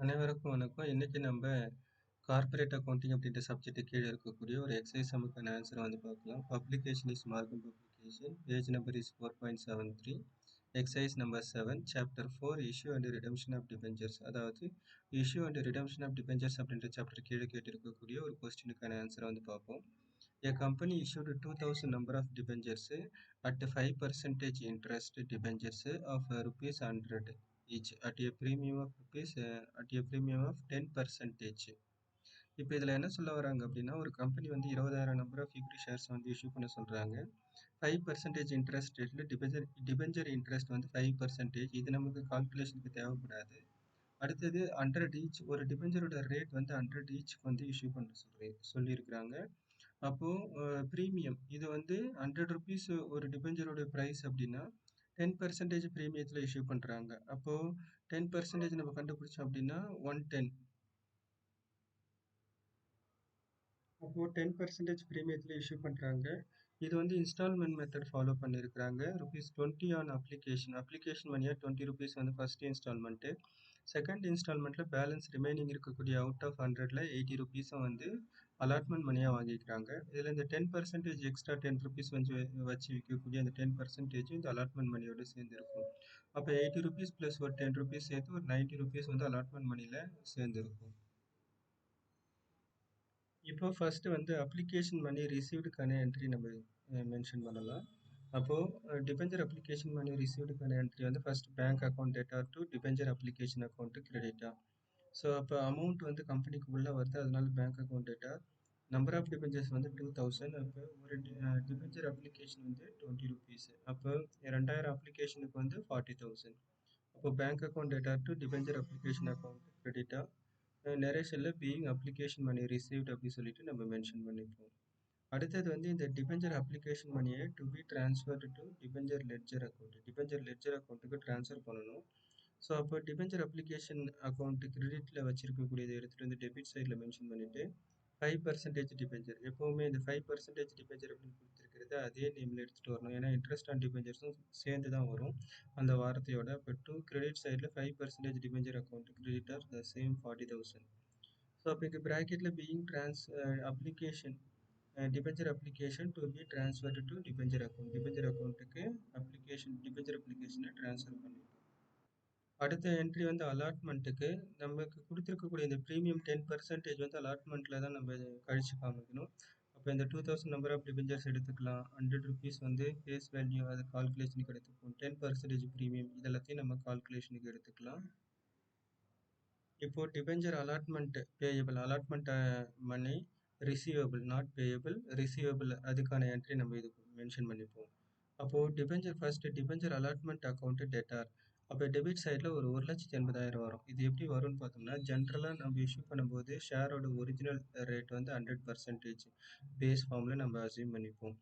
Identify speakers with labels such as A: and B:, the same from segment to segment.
A: அனைவருக்கும் வணக்கம். இன்னைக்கு நம்ம கார்ப்பரேட் அக்கவுண்டிங் அப்படின்ற சப்ஜெக்ட் கீழே இருக்கக்கூடிய ஒரு எக்ஸசைஸ் சமுக்கான ஆன்சரை வந்து பார்க்கலாம். Publication is Margham publication. Page number is 4.73. Exercise number 7 chapter 4 issue and redemption of debentures. அதாவது issue and redemption of debentures அப்படின்ற சாப்டர் கீழே கேட்டிருக்கக்கூடிய ஒரு கொஸ்டினுக்கான ஆன்சரை வந்து பார்ப்போம். A company issued 2000 number of debentures at 5% interest debentures of rupees 100 each at a premium of rupees at a premium of 10%. இப்போ இதில் என்ன சொல்ல வராங்க அப்படின்னா ஒரு கம்பெனி வந்து 20,000 நம்பர் ஆஃப் ஈக்விட்டி ஷேர்ஸ் வந்து இஷ்யூ பண்ண சொல்கிறாங்க. 5% இன்ட்ரெஸ்ட் ரேட்டில் டிபெஞ்சர் இன்ட்ரெஸ்ட் வந்து 5%. இது நமக்கு கால்குலேஷனுக்கு தேவைப்படாது. அடுத்தது 100 ஈச், ஒரு டிபெஞ்சரோட ரேட் வந்து 100 ஈச்சுக்கு வந்து இஷ்யூ பண்ண சொல்லியிருக்கிறாங்க. அப்போ ப்ரீமியம் இது வந்து 100 ருபீஸ் ஒரு டிபெஞ்சரோட ப்ரைஸ் அப்படின்னா 10% ப்ரீமியத்தில் இஷ்யூ பண்ணுறாங்க. அப்போது 10% நம்ம கண்டுபிடிச்சோம் அப்படின்னா 110. அப்போது 10% ப்ரீமியத்தில் இஷ்யூ பண்ணுறாங்க. இது வந்து இன்ஸ்டால்மெண்ட் மெத்தட் ஃபாலோ பண்ணியிருக்கிறாங்க. ₹20 ஆன் அப்ளிகேஷன் மணியாக 20 ருபீஸ் வந்து ஃபர்ஸ்ட் இன்ஸ்டால்மெண்ட்டு. செகண்ட் இன்ஸ்டால்மெண்ட்டில் பேலன்ஸ் ரிமைனிங் இருக்கக்கூடிய அவுட் ஆஃப் 100ல் 80 ருபீஸும் வந்து அலாட்மெண்ட் மணியாக வாங்கிக்கிறாங்க. இதில் இந்த 10% எக்ஸ்ட்ரா 10 ருபீஸ் வந்து வச்சு விற்கக்கூடிய அந்த 10% இந்த அலாட்மெண்ட் மணியோடு சேர்ந்து இருக்கும். அப்போ 80 ருபீஸ் ப்ளஸ் ஒரு 10 ருபீஸ் சேர்த்து ஒரு 90 ருபீஸ் வந்து அலாட்மெண்ட் மணியில் சேர்ந்துருக்கும். இப்போ ஃபர்ஸ்ட் வந்து அப்ளிகேஷன் மணி ரிசீவ்டுக்கான என்ட்ரி நம்ம மென்ஷன் பண்ணலாம். அப்போது டிபெஞ்சர் அப்ளிகேஷன் மணி ரிசீவ்டுக்கான என்ட்ரி வந்து ஃபர்ஸ்ட் பேங்க் அக்கௌண்ட் டேட்டா டு டிபெஞ்சர் அப்ளிகேஷன் அக்கௌண்ட் கிரெடிட்டா. ஸோ அப்போ அமௌண்ட் வந்து கம்பெனிக்கு உள்ளே வருது, அதனால பேங்க் அக்கௌண்ட் டேட்டா. நம்பர் ஆஃப் டிபெஞ்சர்ஸ் வந்து 2000. அப்போ ஒரு டிபெஞ்சர் அப்ளிகேஷன் வந்து 20 ருபீஸ். அப்போ 2000 அப்ளிகேஷனுக்கு வந்து 40,000. அப்போ பேங்க் அக்கௌண்ட் டேட்டா டு டிபெஞ்சர் அப்ளிகேஷன் அக்கௌண்ட் கிரெடிட்டா. நரேஷனில் பீயிங் அப்ளிகேஷன் மணி ரிசீவ்ட் அப்படின்னு சொல்லிட்டு நம்ம மென்ஷன் பண்ணிப்போம். அடுத்தது வந்து இந்த டிபெஞ்சர் அப்ளிகேஷன் மணியை to be transferred to debenture ledger account. Debenture ledger அக்கௌண்ட்டுக்கு ட்ரான்ஸ்ஃபர் பண்ணணும். ஸோ அப்போ டிபெஞ்சர் அப்ளிகேஷன் அக்கௌண்ட் கிரெடிட்டில் வச்சிருக்கக்கூடியதை எடுத்துகிட்டு வந்து டெபிட் சைடில் மென்ஷன் பண்ணிவிட்டு 5% டிபெஞ்சர், எப்போவுமே இந்த 5% டிபெஞ்சர் அப்படின்னு கொடுத்துருக்கிறது அதே நேமில் எடுத்துகிட்டு வரணும். ஏன்னா இன்ட்ரெஸ்ட் ஆன் டிபெஞ்சர்ஸும் சேர்ந்து தான் வரும் அந்த வார்த்தையோட. இப்போ டூ கிரெடிட் சைடில் 5% debenture account creditor the same 40,000. So அப்போ இங்கே ப்ராக்கெட்டில் being application debenture application to be transferred to debenture account. Debenture அக்கௌண்ட்டுக்கு டிபெஞ்சர் அப்ளிகேஷனை ட்ரான்ஸ்ஃபர் பண்ணிட்டோம். அடுத்த என்ட்ரி வந்து அலாட்மெண்ட்டுக்கு நமக்கு கொடுத்துருக்கக்கூடிய இந்த ப்ரீமியம் 10% வந்து அலாட்மெண்ட்டில் தான் நம்ம கழிச்சு காமிக்கணும். அப்போ இந்த 2000 நம்பர் ஆஃப் டிபெஞ்சர்ஸ் எடுத்துக்கலாம். 100 ருபீஸ் வந்து ஃபேஸ் வேல்யூ, அது கால்குலேஷனுக்கு எடுத்துப்போம். 10% ப்ரீமியம் இதெல்லாத்தையும் நம்ம கால்குலேஷனுக்கு எடுத்துக்கலாம். இப்போ debenture allotment payable, allotment money receivable, not payable, receivable, அதுக்கான என்ட்ரி நம்ம இது மென்ஷன் பண்ணிப்போம். அப்போது டிபெஞ்சர் அலாட்மெண்ட் அக்கௌண்ட் டெட்டார். அப்போ டெபிட் சைடில் ஒரு 1,80,000 வரும். இது எப்படி வரும்னு பார்த்தோம்னா ஜென்ரலாக நம்ம இஷ்யூ பண்ணும்போது ஷேரோட ஒரிஜினல் ரேட் வந்து 100% பேஸ் ஃபார்மில் நம்ம அசியூம் பண்ணிப்போம்.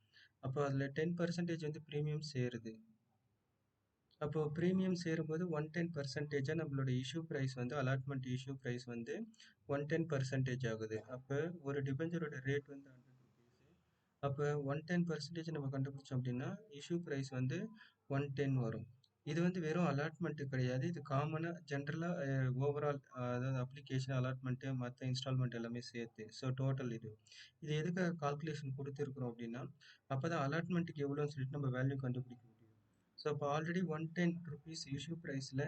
A: அப்போ அதில் 10% வந்து ப்ரீமியம் சேருது. அப்போ ப்ரீமியம் சேரும்போது 110% நம்மளோட இஷ்யூ ப்ரைஸ் வந்து அலாட்மெண்ட் இஷ்யூ ப்ரைஸ் வந்து 110% ஆகுது. அப்போ ஒரு டிபெஞ்சரோட ரேட் வந்து 100 ருபீஸ். அப்போ 110% நம்ம கண்டுபிடிச்சோம் அப்படின்னா இஷ்யூ ப்ரைஸ் வந்து 110 வரும். இது வந்து வெறும் அலாட்மெண்ட்டு கிடையாது, இது காமனாக ஜென்ரலாக ஓவரால், அதாவது அப்ளிகேஷன் அலாட்மெண்ட்டு மற்ற இன்ஸ்டால்மெண்ட் எல்லாமே சேர்த்து. ஸோ டோட்டல் இது எதுக்காக கால்குலேஷன் கொடுத்துருக்குறோம் அப்படின்னா அப்போ தான் அலாட்மெண்ட்டுக்கு எவ்வளோன்னு சொல்லிட்டு நம்ம வேல்யூ கண்டுபிடிக்க முடியும். ஸோ அப்போ ஆல்ரெடி 110 ருபீஸ் இஷ்யூ ப்ரைஸில்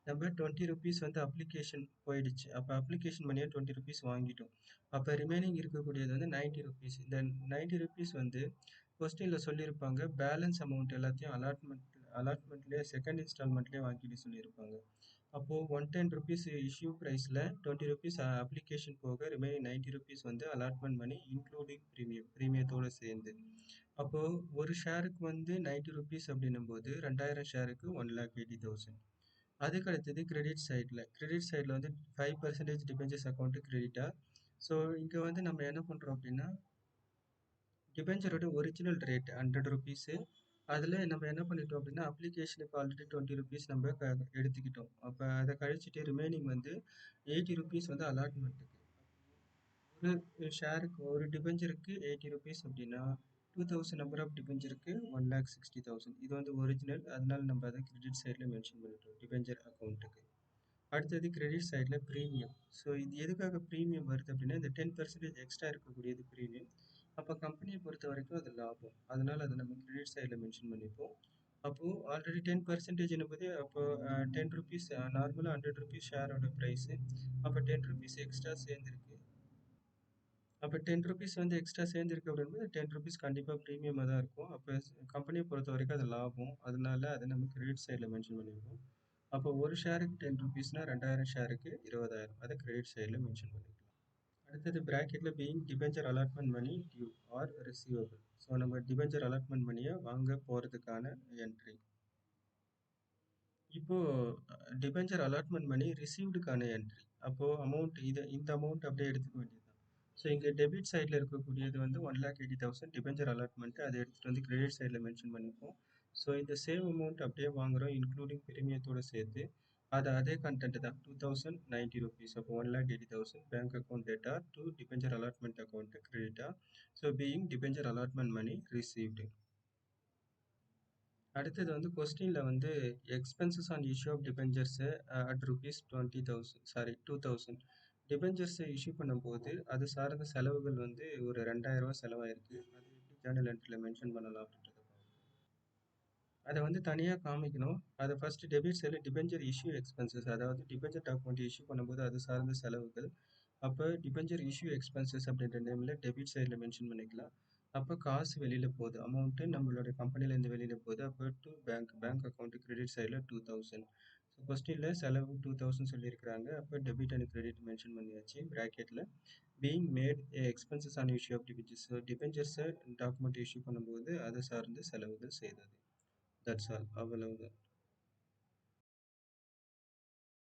A: நம்ம 20 ருபீஸ் வந்து அப்ளிகேஷன் போயிடுச்சு. அப்போ அப்ளிகேஷன் மணியாக 20 ருபீஸ் வாங்கிட்டோம். அப்போ ரிமைனிங் இருக்கக்கூடியது வந்து 90 ருபீஸ். இந்த 90 ருபீஸ் வந்து கொஸ்டினில் சொல்லியிருப்பாங்க பேலன்ஸ் அமௌண்ட் எல்லாத்தையும் அலாட்மெண்ட்லேயே செகண்ட் இன்ஸ்டால்மெண்ட்லேயே வாங்கிட்டு சொல்லியிருப்பாங்க. அப்போது 110 ருபீஸ் இஷ்யூ ப்ரைஸில் 20 ருபீஸ் அப்ளிகேஷன் போக ரிமைனிங் 90 ருபீஸ் வந்து அலாட்மெண்ட் மணி இன்க்ளூடிங் ப்ரீமியத்தோடு சேர்ந்து. அப்போது ஒரு ஷேருக்கு வந்து 90 ருபீஸ் அப்படின்னும் போது 2000 ஷேருக்கு 1,80,000. அதுக்கு அடுத்தது கிரெடிட் சைடில் வந்து 5% டிபெஞ்சர்ஸ் அக்கௌண்ட்டு கிரெடிட்டா. ஸோ இங்கே வந்து நம்ம என்ன பண்ணுறோம் அப்படின்னா டிபெஞ்சரோட ஒரிஜினல் ரேட் 100 ருபீஸு. அதில் நம்ம என்ன பண்ணிட்டோம் அப்படின்னா அப்ளிகேஷனுக்கு ஆல்ரெடி 20 ருபீஸ் நம்ம எடுத்துக்கிட்டோம். அப்போ அதை கழிச்சிட்டு ரிமைனிங் வந்து 80 ருபீஸ் வந்து அலாட்மெண்ட்டுக்கு. ஒரு ஷேருக்கு ஒரு டிபெஞ்சருக்கு 80 ருபீஸ் அப்படின்னா 2000 நம்பர் ஆஃப் டிபெஞ்சருக்கு 1,60,000. இது வந்து ஒரிஜினல், அதனால நம்ம அதை கிரெடிட் சைடில் மென்ஷன் பண்ணிட்டோம் டிபெஞ்சர் அக்கௌண்ட்டுக்கு. அடுத்தது கிரெடிட் சைடில் ப்ரீமியம். ஸோ இது எதுக்காக ப்ரீமியம் வருது அப்படின்னா இந்த 10% எக்ஸ்ட்ரா இருக்கக்கூடியது ப்ரீமியம். அப்போ கம்பெனியை பொறுத்த வரைக்கும் அது லாபம், அதனால அதை நம்ம கிரெடிட் சைடில் மென்ஷன் பண்ணிப்போம். அப்போது ஆல்ரெடி 10% போது அப்போ 10 rupees, நார்மலாக 100 rupees ஷேரோட ப்ரைஸு. அப்போ 10 rupees எக்ஸ்ட்ரா சேர்ந்துருக்கு. அப்போ 10 rupees வந்து எக்ஸ்ட்ரா சேர்ந்துருக்கு அப்படின்போது 10 rupees கண்டிப்பாக ப்ரீமியமாக தான் இருக்கும். அப்போ கம்பெனியை பொறுத்த வரைக்கும் அது லாபம், அதனால அதை நம்ம கிரெடிட் சைடில் மென்ஷன் பண்ணியிருக்கோம். அப்போ ஒரு ஷேருக்கு 10 rupeesனா 2000 ஷேருக்கு 20,000, அதை கிரெடிட் சைடில் மென்ஷன் பண்ணிக்கலாம். அடுத்தது பிராக்கெட்டில் being debenture allotment money due or receivable. So நம்ம டிபெஞ்சர் அலாட்மெண்ட் மணியை வாங்க போகிறதுக்கான என்ட்ரி. இப்போ டிபெஞ்சர் அலாட்மெண்ட் மணி ரிசீவ்டுக்கான என்ட்ரி. அப்போது அமௌண்ட் இந்த அமௌண்ட் அப்படியே எடுத்துக்க வேண்டியது. ஸோ இங்கே டெபிட் சைடில் இருக்கக்கூடியது வந்து 1,80,000 டிபெஞ்சர் அலாட்மெண்ட்டு, அதை எடுத்துகிட்டு வந்து கிரெடிட் சைடில் மென்ஷன் பண்ணிப்போம். ஸோ இந்த சேம் அமௌண்ட் அப்படியே வாங்குகிறோம் இன்க்ளூடிங் பிரீமியத்தோடு சேர்த்து. அது அதே கண்டென்ட் தான் 2,090 rupees. அப்போ 1,80,000 பேங்க் அக்கௌண்ட் டேட்டா டு டிபெஞ்சர் அலாட்மெண்ட் அக்கௌண்ட் கிரெடிட்டா. So being debenture allotment money received. அடுத்தது வந்து கொஸ்டினில் வந்து expenses on issue of debentures at ₹2,000 டிபெஞ்சர்ஸை இஷ்யூ பண்ணும்போது அது சார்ந்த செலவுகள் வந்து ஒரு ₹2,000 செலவாயிருக்கு. அது எப்படி ஜேர்னல் என்ட்ரியில் மென்ஷன் பண்ணலாம் அப்படின்றத அதை வந்து தனியாக காமிக்கணும். அதை ஃபர்ஸ்ட் டெபிட் சைடில் டிபெஞ்சர் இஷ்யூ எக்ஸ்பென்சஸ், அதாவது டிபெஞ்சர் டாக்குமெண்ட் இஷ்யூ பண்ணும்போது அது சார்ந்த செலவுகள். அப்போ டிபெஞ்சர் இஷ்யூ எக்ஸ்பென்சஸ் அப்படின்ற நேமில் டெபிட் சைடில் மென்ஷன் பண்ணிக்கலாம். அப்போ காசு வெளியில் போகுது, அமௌண்ட்டு நம்மளுடைய கம்பெனிலேருந்து வெளியில் போகுது. அப்போ டு பேங்க் அக்கௌண்ட் கிரெடிட் சைடில் 2,000. ஸோ கொஸ்டினில் செலவு 2,000 சொல்லியிருக்கிறாங்க. அப்போ டெபிட் அண்ட் கிரெடிட் மென்ஷன் பண்ணியாச்சு பிராக்கெட்டில். Being made expenses on issue of debentures. So டிபெஞ்சர்ஸை டாக்குமெண்ட் இஷ்யூ பண்ணும்போது அதை சார்ந்து செலவுகள் செய்தது. தட்ஸ் ஆல், அவ்வளவுதான்.